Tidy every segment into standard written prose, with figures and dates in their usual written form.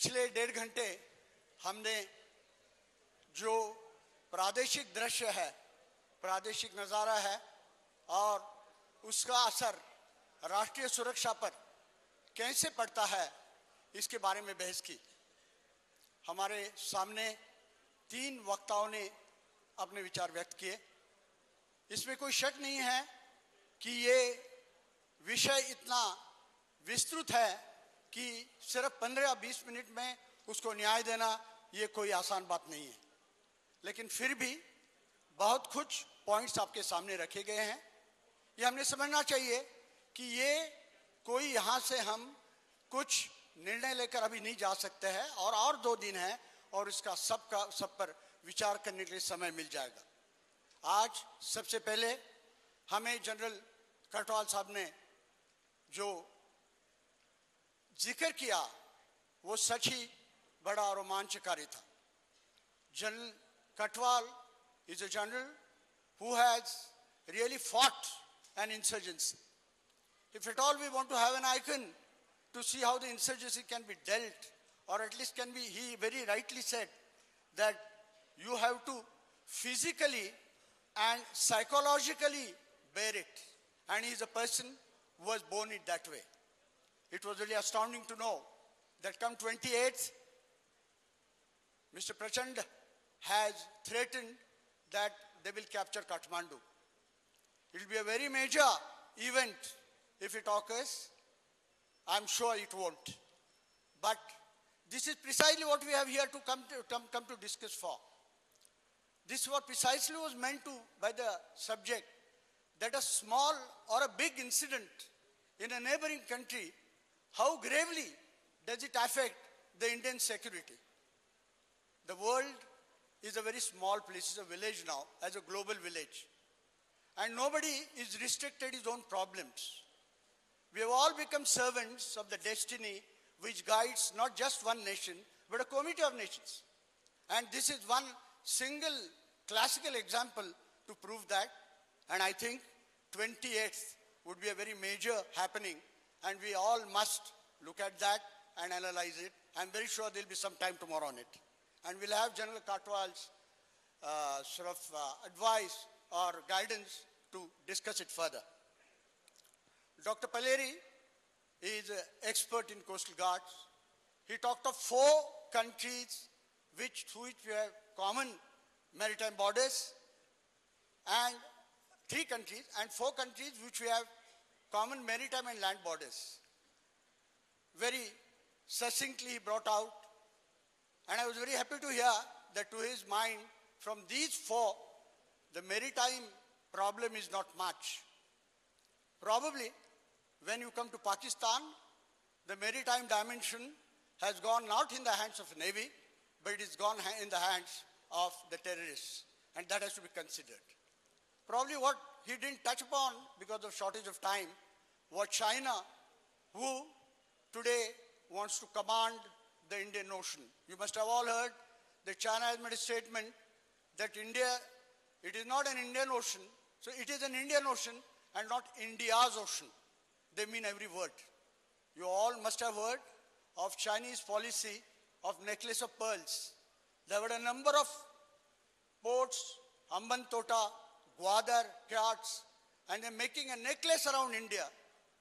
पिछले 1.5 घंटे हमने जो प्रादेशिक दृश्य है, प्रादेशिक नज़ारा है और उसका असर राष्ट्रीय सुरक्षा पर कैसे पड़ता है, इसके बारे में बहस की। हमारे सामने 3 वक्ताओं ने अपने विचार व्यक्त किए। इसमें कोई शक नहीं है कि ये विषय इतना विस्तृत है कि सिर्फ 15 या 20 मिनट में उसको न्याय देना ये कोई आसान बात नहीं है। लेकिन फिर भी बहुत कुछ पॉइंट्स आपके सामने रखे गए हैं। ये हमने समझना चाहिए कि ये कोई यहाँ से हम कुछ निर्णय लेकर अभी नहीं जा सकते हैं और 2 दिन है और इसका सब पर विचार करने के लिए समय मिल जाएगा। आज सबसे पहले हमें जनरल कटवाल साहब ने जो जिक्र किया वो सच ही बड़ा रोमांचकारी था। General Katwal is a general who has really fought an insurgency. If at all we want to have an icon to see how the insurgency can be dealt, or at least can be, he very rightly said that you have to physically and psychologically bear it. And he is a person who was born it that way. It was really astounding to know that come 28th, Mr. Prachand has threatened that they will capture Kathmandu. It will be a very major event if it occurs. I'm sure it won't. But this is precisely what we have here to come to discuss for. This what precisely was meant to by the subject, that a small or a big incident in a neighboring country, how gravely does it affect the Indian security? The world is a very small place, it's a village now, as a global village. And nobody is restricted his own problems. We have all become servants of the destiny which guides not just one nation, but a community of nations. And this is one single classical example to prove that. And I think 28th would be a very major happening, and we all must look at that and analyze it. I'm very sure there'll be some time tomorrow on it. And we'll have General Katwal's advice or guidance to discuss it further. Dr. Paleri is an expert in coastal guards. He talked of 4 countries through which we have common maritime borders, and 3 countries and 4 countries which we have common maritime and land borders. Very succinctly he brought out. And I was very happy to hear that to his mind, from these 4, the maritime problem is not much. Probably, when you come to Pakistan, the maritime dimension has gone not in the hands of Navy, but it has gone in the hands of the terrorists. And that has to be considered. Probably what he didn't touch upon because of shortage of time was China, who today wants to command the Indian Ocean. You must have all heard that China has made a statement that India, it is not an Indian Ocean, so it is an Indian Ocean and not India's ocean. They mean every word. You all must have heard of Chinese policy of necklace of pearls. There were a number of ports, Hambantota, Gwadar, Kayats, and they're making a necklace around India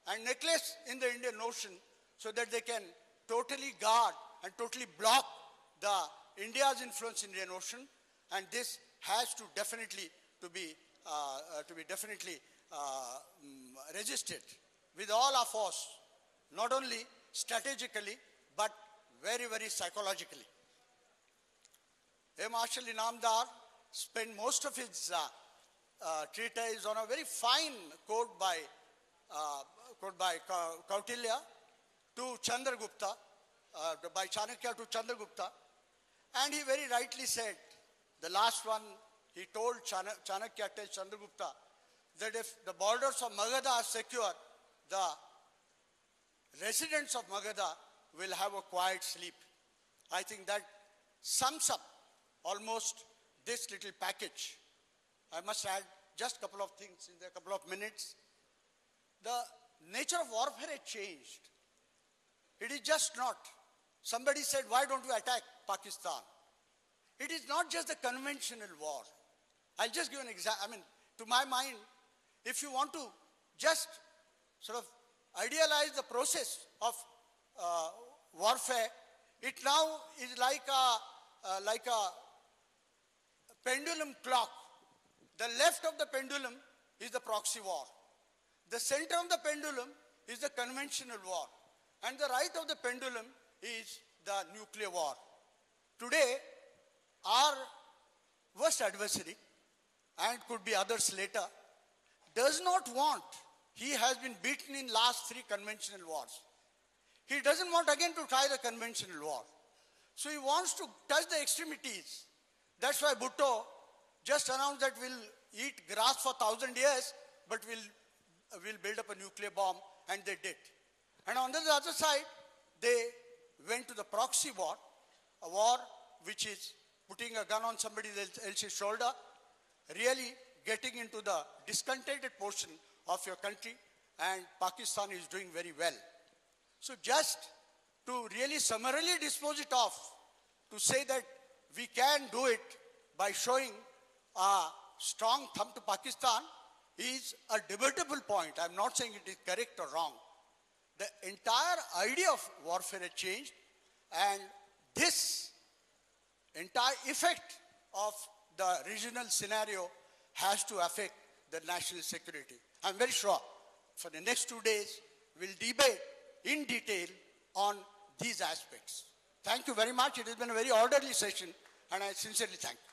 and necklace in the Indian Ocean so that they can totally guard and totally block the India's influence in the Indian Ocean, and this has to definitely be resisted with all our force, not only strategically but very, very psychologically. A Marshal Inamdar spent most of his treatise on a very fine quote by Kautilya to Chandragupta, by Chanakya to Chandragupta, and he very rightly said, the last one, he told Chanakya tells Chandragupta that if the borders of Magadha are secure, the residents of Magadha will have a quiet sleep. I think that sums up almost this little package. I must add just a couple of things in a couple of minutes. The nature of warfare has changed. It is just not somebody said, why don't we attack Pakistan? It is not just the conventional war. I'll just give an example. I mean, to my mind, if you want to just sort of idealize the process of warfare, it now is like a pendulum clock. The left of the pendulum is the proxy war. The center of the pendulum is the conventional war. And the right of the pendulum is the nuclear war. Today, our worst adversary, and could be others later, does not want, he has been beaten in last 3 conventional wars. He doesn't want again to try the conventional war. So he wants to touch the extremities. That's why Bhutto just announced that we'll eat grass for 1,000 years, but we'll build up a nuclear bomb, and they did. And on the other side, they went to the proxy war, a war which is putting a gun on somebody else's shoulder, really getting into the discontented portion of your country, and Pakistan is doing very well. So just to really summarily dispose it off, to say that we can do it by showing a strong thumb to Pakistan is a debatable point. I'm not saying it is correct or wrong. The entire idea of warfare has changed, and this entire effect of the regional scenario has to affect the national security. I'm very sure for the next 2 days, we'll debate in detail on these aspects. Thank you very much. It has been a very orderly session, and I sincerely thank you.